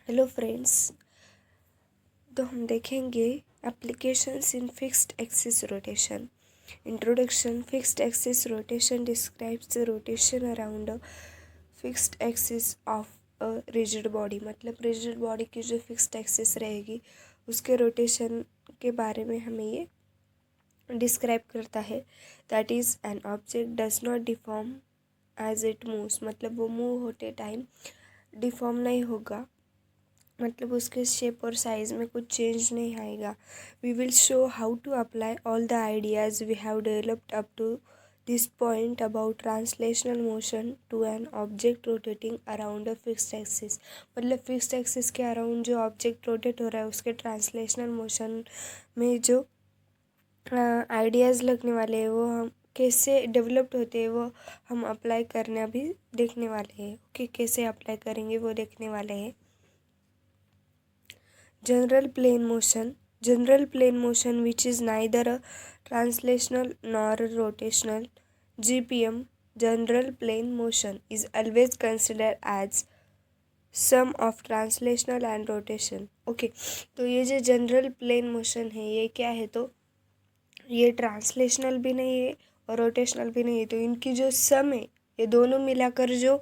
Hello friends. तो हम देखेंगे applications in fixed axis rotation. Introduction. Fixed axis rotation describes the rotation around a fixed axis of a rigid body. मतलब rigid body की जो fixed axis रहेगी उसके rotation के बारे में हमें ये डिस्क्राइब करता है। That is an object does not deform as it moves. मतलब वो मूव होते टाइम डिफॉर्म नहीं होगा, मतलब उसके शेप और साइज़ में कुछ चेंज नहीं आएगा। We will show how to apply all the ideas we have developed up to this point about translational motion to an object rotating around a fixed axis. मतलब फिक्स्ड एक्सिस के around जो object rotate हो रहा है उसके translational motion में जो ideas लगने वाले हैं वो हम कैसे डेवलप्ड होते हैं वो हम अप्लाई करना भी देखने वाले हैं। ओके, कैसे अप्लाई करेंगे वो देखने वाले हैं। General plane motion. General plane motion, which is neither a translational nor a rotational. GPM, general plane motion, is always considered as sum of translational and rotation. Okay, तो ये जो जनरल प्लेन मोशन है ये क्या है, तो ये translational भी नहीं है और रोटेशनल भी नहीं है। तो इनकी जो सम है, ये दोनों मिलाकर जो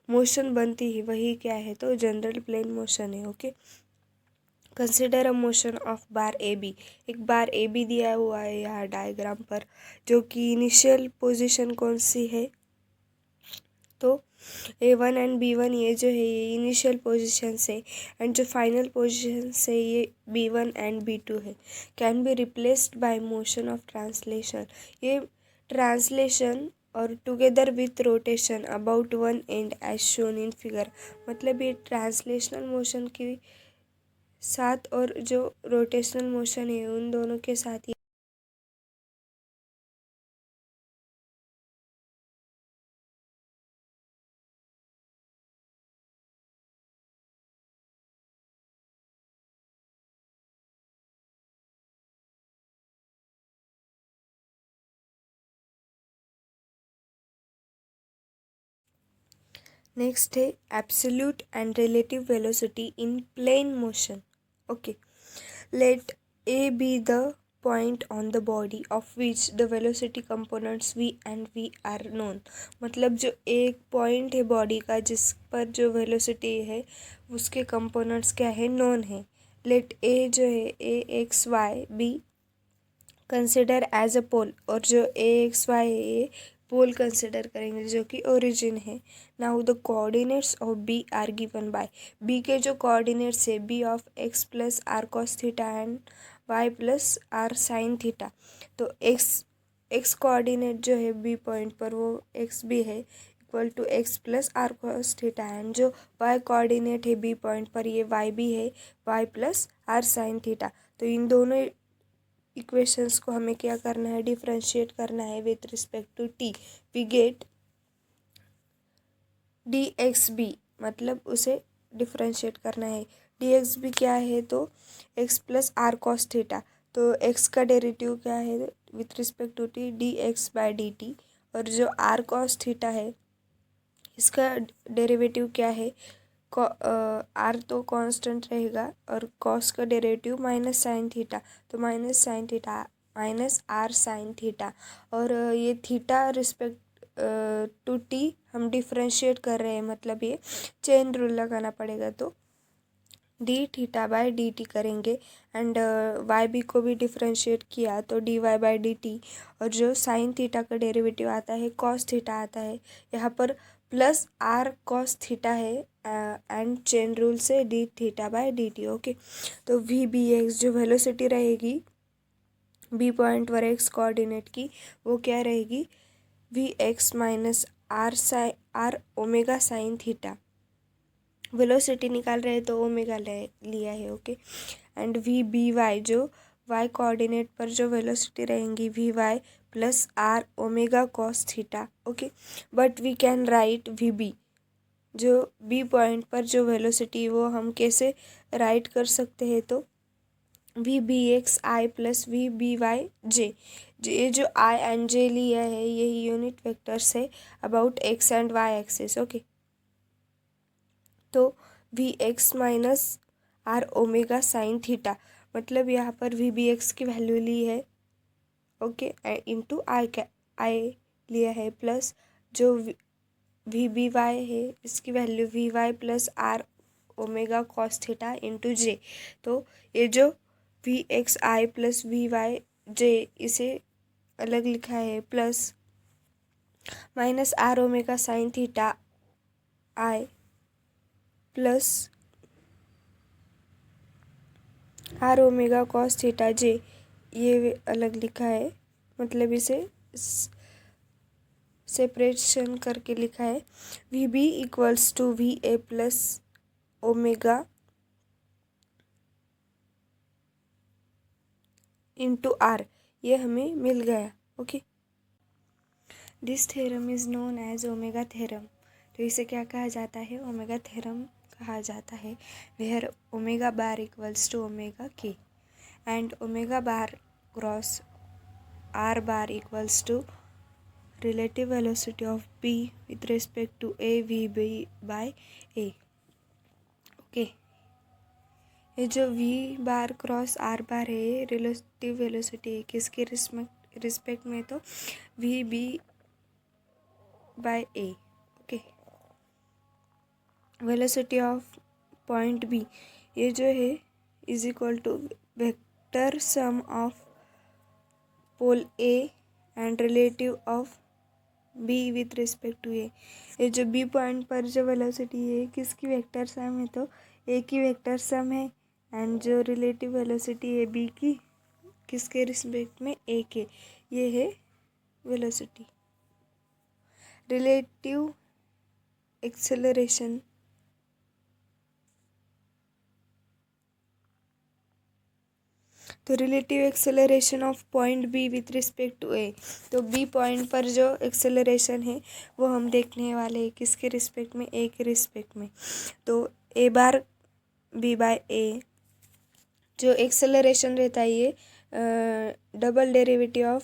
मोशन बनती है वही क्या है, तो जनरल प्लेन मोशन है। Okay, consider a motion of bar A B. एक बार ए बी दिया हुआ है यहाँ डायग्राम पर, जो कि इनिशियल पोजीशन कौन सी है, तो A1 एंड B1 ये जो है ये इनिशियल पोजीशन से, एंड जो फाइनल पोजीशन से ये B1 एंड B2 है। Can be replaced by motion of translation. ये ट्रांसलेशन और together with rotation about one end as shown in figure. मतलब ये ट्रांसलेशनल मोशन की साथ और जो रोटेशनल मोशन है उन दोनों के साथ ही। नेक्स्ट है absolute and relative velocity in plane motion. Okay, let A B the point on the body of which the velocity components v and v are known. मतलब जो एक पॉइंट है बॉडी का जिस पर जो वेलोसिटी है उसके कंपोनेंट्स क्या है, नोन है। लेट ए जो है A X Y B consider as a pole, और जो ए एक्स वाई है ये पोल कंसिडर करेंगे जो कि ओरिजिन है। Now the coordinates of B are given by. B के जो कोऑर्डिनेट्स है B of X plus R cos theta and Y plus R sine theta. तो एक्स कोऑर्डिनेट जो है बी पॉइंट पर वो एक्स भी है equal to X plus R cos theta, and जो वाई कोऑर्डिनेट है बी पॉइंट पर ये वाई भी है Y plus R sine theta. तो इन दोनों इक्वेशंस को हमें क्या करना है, डिफ्रेंशिएट करना है with respect to T. We get D X B, मतलब उसे डिफ्रेंशिएट करना है। डी एक्स बी क्या है, तो X plus R cos theta. तो एक्स का डेरिवेटिव क्या है with respect to T, D X by D T. और जो आर कॉस थीटा है इसका डेरिवेटिव क्या है, आर तो कांस्टेंट रहेगा और कॉस का डेरिवेटिव माइनस साइन थीटा। तो minus sine theta minus R sine theta, और ये थीटा रिस्पेक्ट टू टी हम डिफ्रेंशिएट कर रहे हैं, मतलब ये चेन रूल लगाना पड़ेगा। तो D theta by D T करेंगे, एंड वाई बी को भी डिफ्रेंशिएट किया तो D Y by D T. और जो साइन थीटा का डेरिवेटिव आता है कॉस थीटा आता है, यहाँ पर प्लस आर कॉस थीटा है, एंड चेन रूल से D theta by D T. Okay, तो वी बी एक्स जो वेलोसिटी रहेगी बी पॉइंट पर एक्स कोऑर्डिनेट की वो क्या रहेगी, V X minus R omega sine theta. Velocity निकाल रहे हैं तो ओमेगा लिया है। Okay, and V B Y जो वाई कोऑर्डिनेट पर जो वेलोसिटी रहेंगी V Y plus R omega cos theta. Okay, but we can write V B जो बी पॉइंट पर जो वेलोसिटी वो हम कैसे राइट कर सकते हैं, तो V B X I plus V B Y J. ये जो आई एंड जे लिया है यही यूनिट वेक्टर्स है about X and Y axis. Okay, तो V X minus R omega sine theta, मतलब यहाँ पर वी बी एक्स की वैल्यू ली है, ओके, इंटू आई लिया है, प्लस जो वी बी वाई है इसकी value V Y plus R omega cos theta into J. तो ये जो V X I plus V Y J इसे अलग लिखा है, plus minus R omega sine theta I plus R omega cos theta J, ये अलग लिखा है, मतलब इसे सेपरेशन करके लिखा है। V B equals to V A plus omega into R, ये हमें मिल गया, okay. This theorem is known as omega theorem, तो इसे क्या कहा जाता है, ओमेगा थ्योरम कहा जाता है। Where omega bar equals to omega के and omega bar cross are bar equals to relative velocity of b with respect to a v b by a, okay. ये जो v बार क्रॉस r बार है relative velocity है, किसके respect में, तो v b by a, okay. Velocity of point b, ये जो है is equal to vector sum of pole a and relative of b with respect to A. ये जो b पॉइंट पर जो वेलोसिटी है किसकी वेक्टर सम है, तो a की वेक्टर सम है, एंड जो रिलेटिव वेलोसिटी है b की किसके रिस्पेक्ट में, a के, ये है वेलोसिटी। रिलेटिव एक्सेलरेशन, तो relative acceleration of point B with respect to A, तो बी पॉइंट पर जो एक्सेलरेशन है वो हम देखने वाले हैं किसके रिस्पेक्ट में, ए के रिस्पेक्ट में। तो ए बार बी बाय ए जो एक्सेलरेशन रहता है ये डबल डेरिवेटिव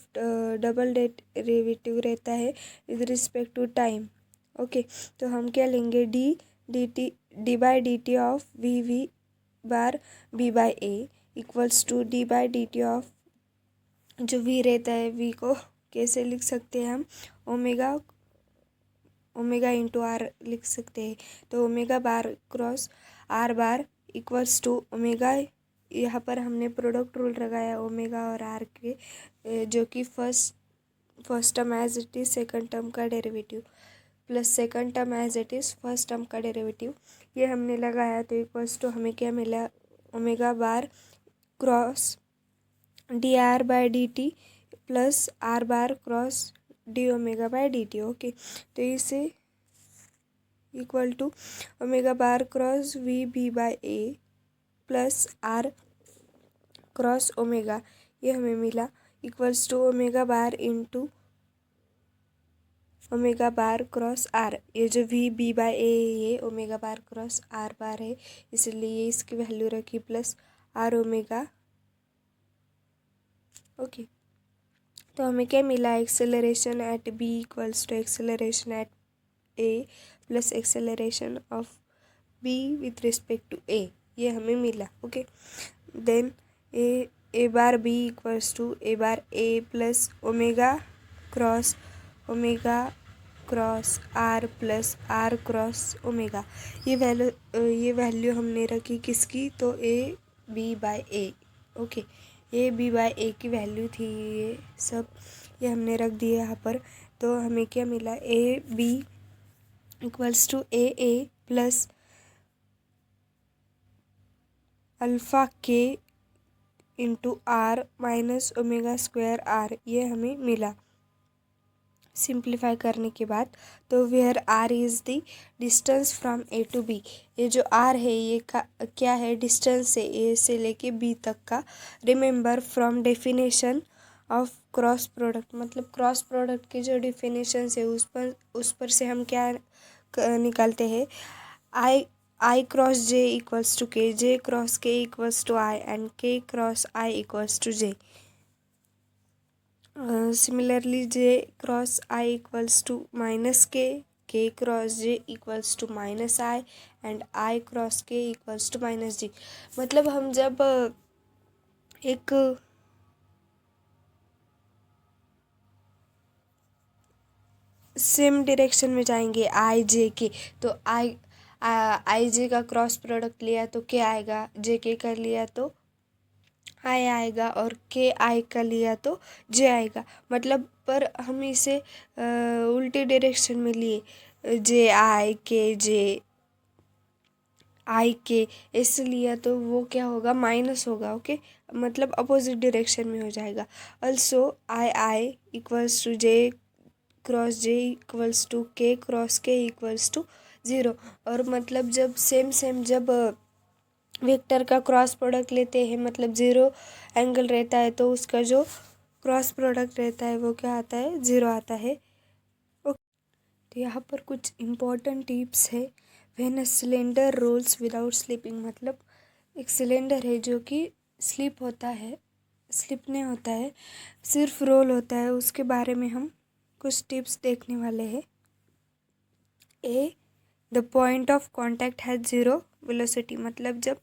रहता है with respect to time, okay. तो हम क्या लेंगे, d by d t of v v bar b by a equals to d by d t of, जो वी रहता है वी को कैसे लिख सकते हैं हम, ओमेगा इंटू आर लिख सकते हैं। तो omega bar cross are bar equals to omega, यहाँ पर हमने प्रोडक्ट रूल लगाया ओमेगा और आर के, जो कि first term as it is second term का derivative plus second term as it is first term का डेरिवेटिव, ये हमने लगाया। तो इक्वल्स टू हमें क्या मिला, omega bar cross D R by D T plus R bar cross D omega by D T, okay. तो इसे equal to omega bar cross v b by a plus are cross omega, ये हमें मिला, equals to omega bar into omega bar cross r, ये जो v b by a ये omega bar cross are bar है, इसलिए इसकी value रखी प्लस आर ओमेगा, ओके। तो हमें क्या मिला, acceleration at B equals to acceleration at A plus acceleration of B with respect to A, ये हमें मिला, okay. Then A bar B equals to A bar A plus omega cross R plus are cross omega, ये value हमने रखी किसकी, तो A B by A, okay. A B by A की value थी ये सब, ये हमने रख दिया यहाँ पर। तो हमें क्या मिला, A B equals to A plus alpha के into R minus omega square R, ये हमें मिला सिंप्लीफाई करने के बाद। तो where R is the distance from A to B, ये जो आर है ये क्या है, डिस्टेंस है ए से लेके बी तक का। Remember from definition of cross product, मतलब क्रॉस प्रोडक्ट की जो डिफिनेशन है उस पर से हम क्या निकालते हैं, i cross j equals to k, j cross k equals to i and k cross i equals to j. Similarly j cross i equals to minus k k cross j equals to minus i and i cross k equals to minus j. मतलब हम जब एक same direction में जाएंगे आई जे के, तो आई जे का cross product लिया तो के आएगा, जे के का लिया तो आई आएगा, और के आई का लिया तो जे आएगा। मतलब पर हम इसे उल्टे डायरेक्शन में लिए, जे आई के जे आई के ऐसे लिया तो वो क्या होगा, माइनस होगा। ओके, मतलब अपोजिट डायरेक्शन में हो जाएगा। Also i i equals to j cross j equals to k cross k equals to zero. और मतलब जब सेम जब वेक्टर का क्रॉस प्रोडक्ट लेते हैं, मतलब ज़ीरो एंगल रहता है, तो उसका जो क्रॉस प्रोडक्ट रहता है वो क्या आता है, ज़ीरो आता है। ओके, तो यहाँ पर कुछ इम्पोर्टेंट टिप्स है। When a cylinder rolls without slipping, मतलब एक सिलेंडर है जो कि स्लिप होता है, स्लिप नहीं होता है, सिर्फ रोल होता है, उसके बारे में हम कुछ टिप्स देखने वाले हैं। A, the point of contact has zero velocity, मतलब जब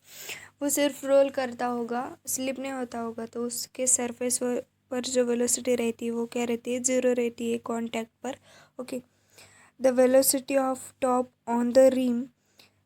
वो सिर्फ रोल करता होगा, स्लिप नहीं होता होगा, तो उसके सरफेस पर जो वेलोसिटी रहती है वो क्या रहती है, ज़ीरो रहती है कॉन्टैक्ट पर। Okay, the velocity of top on the rim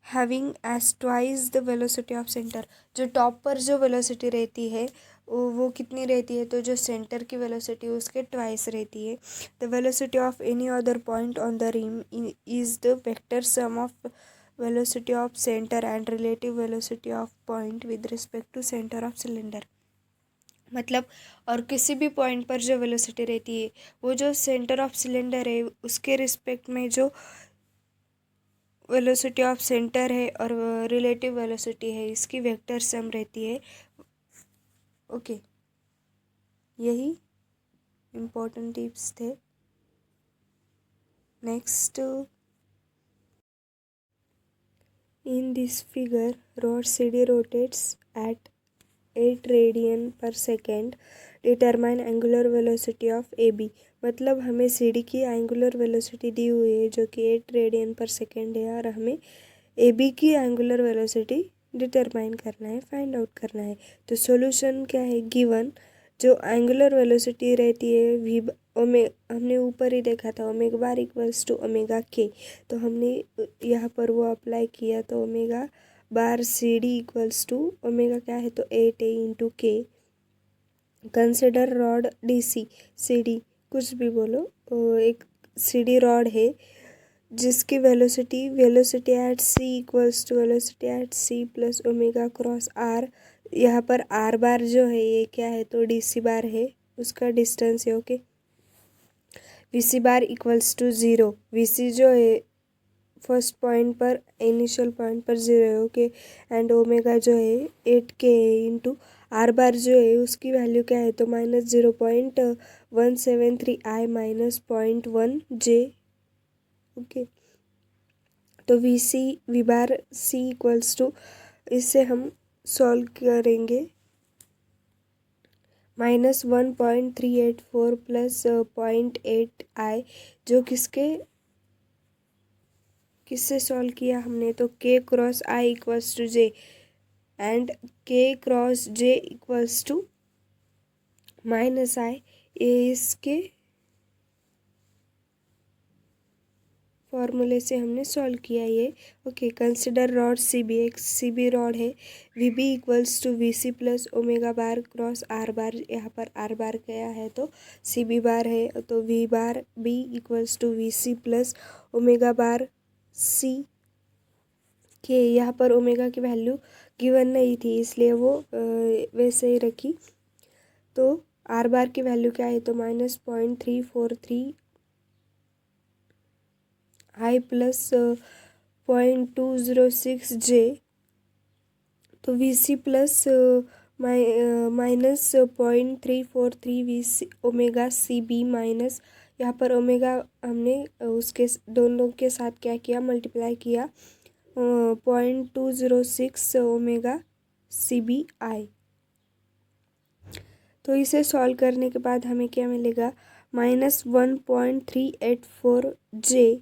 having as twice the velocity of centre, जो टॉप पर जो वेलोसिटी रहती है वो कितनी रहती है, तो जो सेंटर की वेलोसिटी उसके ट्वाइस रहती है। The velocity of any other point on the rim is the vector sum of velocity of centre and relative velocity of point with respect to centre of cylinder. मतलब और किसी भी point पर जो velocity रहती है वो जो सेंटर ऑफ सिलेंडर है उसके रिस्पेक्ट में जो वेलोसिटी ऑफ सेंटर है और रिलेटिव वेलोसिटी है, इसकी वेक्टर सम रहती है। ओके, यही इम्पोर्टेंट टिप्स थे। Next, in this figure rod CD rotates at 8 radian per second, determine angular velocity of AB। मतलब हमें CD की एंगुलर वेलोसिटी दी हुई है जो कि 8 रेडियन पर सेकेंड है, और हमें AB की एंगुलर वेलोसिटी डिटरमाइन करना है, फाइंड आउट करना है। तो सॉल्यूशन क्या है, गिवन जो एंगुलर वेलोसिटी रहती है वी हमने ऊपर ही देखा था, omega bar equals to omega k, तो हमने यहाँ पर वो अप्लाई किया, तो omega bar CD equals to omega क्या है, तो 8A इंटू के। कंसिडर रॉड DC CD, कुछ भी बोलो, एक CD रॉड है जिसकी velocity at C equals to velocity at C plus omega cross R। यहाँ पर R बार जो है ये क्या है, तो DC बार है, उसका डिस्टेंस है। Okay, VC bar equals to zero, VC जो है फर्स्ट पॉइंट पर, इनिशियल पॉइंट पर ज़ीरो है। ओके, एंड ओमेगा जो है 8K इंटू R बार जो है उसकी वैल्यू क्या है, तो -0.173I माइनस 0.1J। ओके, तो v bar C equals to, इससे हम सॉल्व करेंगे, -1.384 प्लस 0.8I, जो किससे सॉल्व किया हमने, तो K cross I equals to J and K cross J equals to -I, ये इसके फॉर्मूले से हमने सॉल्व किया ये। ओके, कंसिडर रॉड CB, एक CB रॉड है, VB equals to VC plus omega bar cross R bar, यहाँ पर R बार गया है तो CB बार है, तो V bar B equals to VC plus omega bar C के। यहाँ पर ओमेगा की वैल्यू गिवन नहीं थी इसलिए वो वैसे ही रखी, तो R बार की वैल्यू क्या है, तो -0.343I प्लस 0.206J, तो VC plus minus 0.343 VC omega CB minus, यहाँ पर ओमेगा हमने उसके दोनों के साथ क्या किया, मल्टीप्लाई किया, 0.206 ओमेगा CBI। तो इसे सॉल्व करने के बाद हमें क्या मिलेगा, -1.384J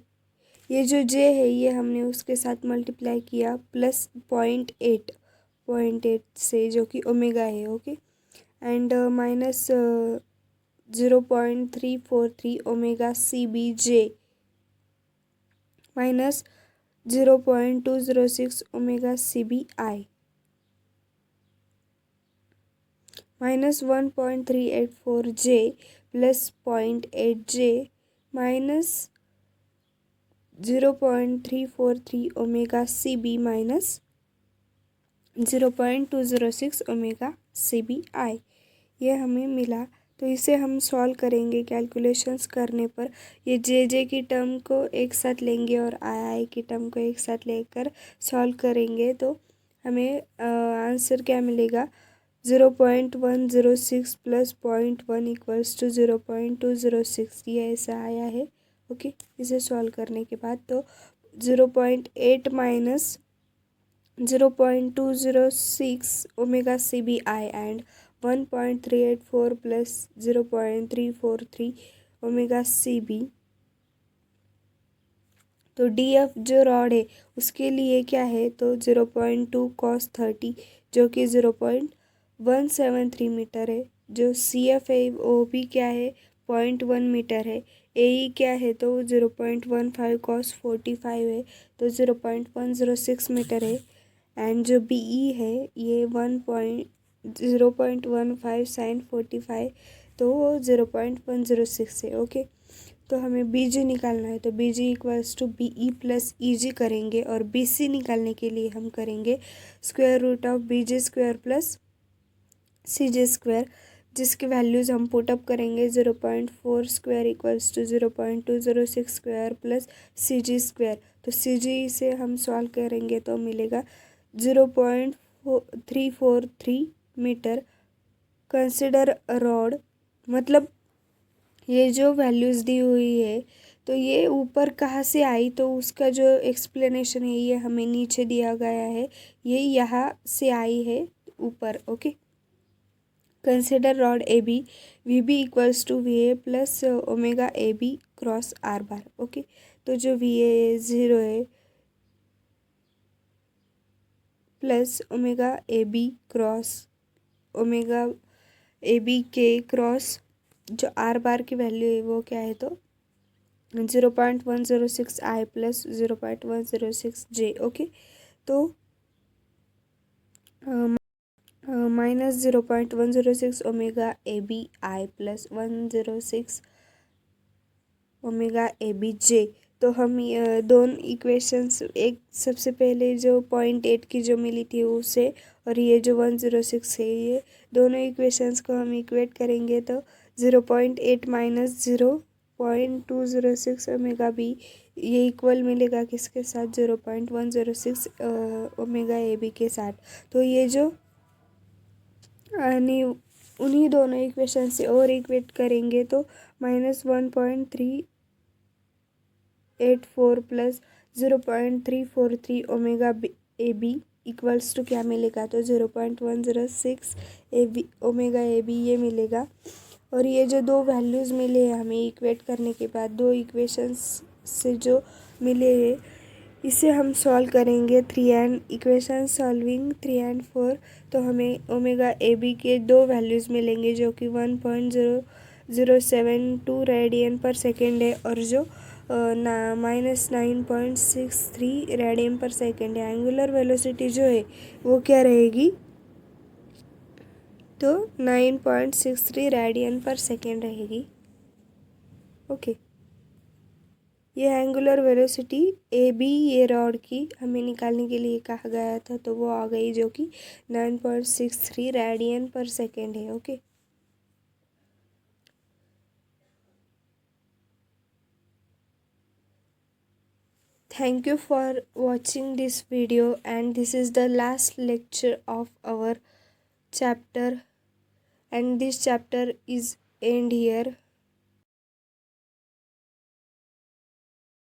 ये जो J है ये हमने उसके साथ मल्टीप्लाई किया प्लस 0.8 से, जो कि ओमेगा है। Okay, and minus 0.343 omega CBJ minus 0.206 omega CBI minus 1.384J plus 0.8J minus 0.343 omega CB minus 0.206 omega CBI, ये हमें मिला। तो इसे हम सॉल्व करेंगे कैलकुलेशंस करने पर। ये जे की टर्म को एक साथ लेंगे और आई की टर्म को एक साथ लेकर सॉल्व करेंगे तो हमें आंसर क्या मिलेगा, 0.106 प्लस 0.1 इक्वल्स टू 0.206, ये ऐसा आया है। ओके, इसे सॉल्व करने के बाद तो 0.8 minus 0.206 omega CBI and 1.384 plus 0.343 omega CB। तो DF जो रॉड है उसके लिए क्या है, तो 0.2 cos 30 जो कि 0.173 मीटर है। जो CF है वो भी क्या है, 0.1 मीटर है। AE क्या है, तो 0.15 cos 45 है, तो 0.106 मीटर है। एंड जो BE है ये 0.15 sin 45, तो वो 0.106 है। ओके, तो हमें BG निकालना है, तो BG equals to BE plus EG करेंगे, और BC निकालने के लिए हम करेंगे square root of BG square plus CG square, जिसके वैल्यूज़ हम पुटअप करेंगे। 0.4 square equals to 0.206 square plus CG square. तो CG से हम सॉल्व करेंगे तो मिलेगा 0.343 मीटर। कंसिडर रॉड, मतलब ये जो वैल्यूज़ दी हुई है तो ये ऊपर कहाँ से आई, तो उसका जो एक्सप्लेनेशन है ये हमें नीचे दिया गया है। ये यहाँ से आई है ऊपर। Okay, consider rod AB, VB equals to VA plus omega AB cross R bar. Okay, तो जो VA 0 है plus omega AB cross omega AB के क्रॉस जो R बार की वैल्यू है वो क्या है, तो 0.106 I प्लस 0.106 J। ओके, तो minus 0.106 omega ABI plus 106 omega ABJ। तो हम दोनों इक्वेशंस, एक सबसे पहले जो 0.8 की जो मिली थी उसे, और ये जो 106 है, ये दोनों इक्वेशंस को हम इक्वेट करेंगे तो 0.8 माइनस 0.206 ओमेगा B, ये इक्वल मिलेगा किसके साथ, 0.106 ओमेगा AB के साथ। तो ये जो उन्हीं दोनों इक्वेशन से और इक्वेट करेंगे तो minus 1.384 plus 0.343 omega AB equals to क्या मिलेगा, तो 0.106 ओमेगा AB ये मिलेगा। और ये जो दो वैल्यूज़ मिले हैं हमें इक्वेट करने के बाद, दो इक्वेशंस से जो मिले हैं इसे हम सॉल्व करेंगे। 3 एंड इक्वेशन सॉल्विंग 3 एंड 4, तो हमें ओमेगा AB के दो वैल्यूज़ मिलेंगे जो कि 1.0072 रेडियन पर सेकेंड है, और जो माइनस 9.63 रेडियन पर सेकेंड है। एंगुलर वेलोसिटी जो है वो क्या रहेगी, तो 9.63 रेडियन पर सेकेंड रहेगी। ओके, ये एंगुलर वेलोसिटी AB ये रॉड की हमें निकालने के लिए कहा गया था, तो वो आ गई जो कि 9.63 रेडियन पर सेकेंड है। Okay, thank you for watching this video, and this is the last lecture of our chapter, and this chapter is end here.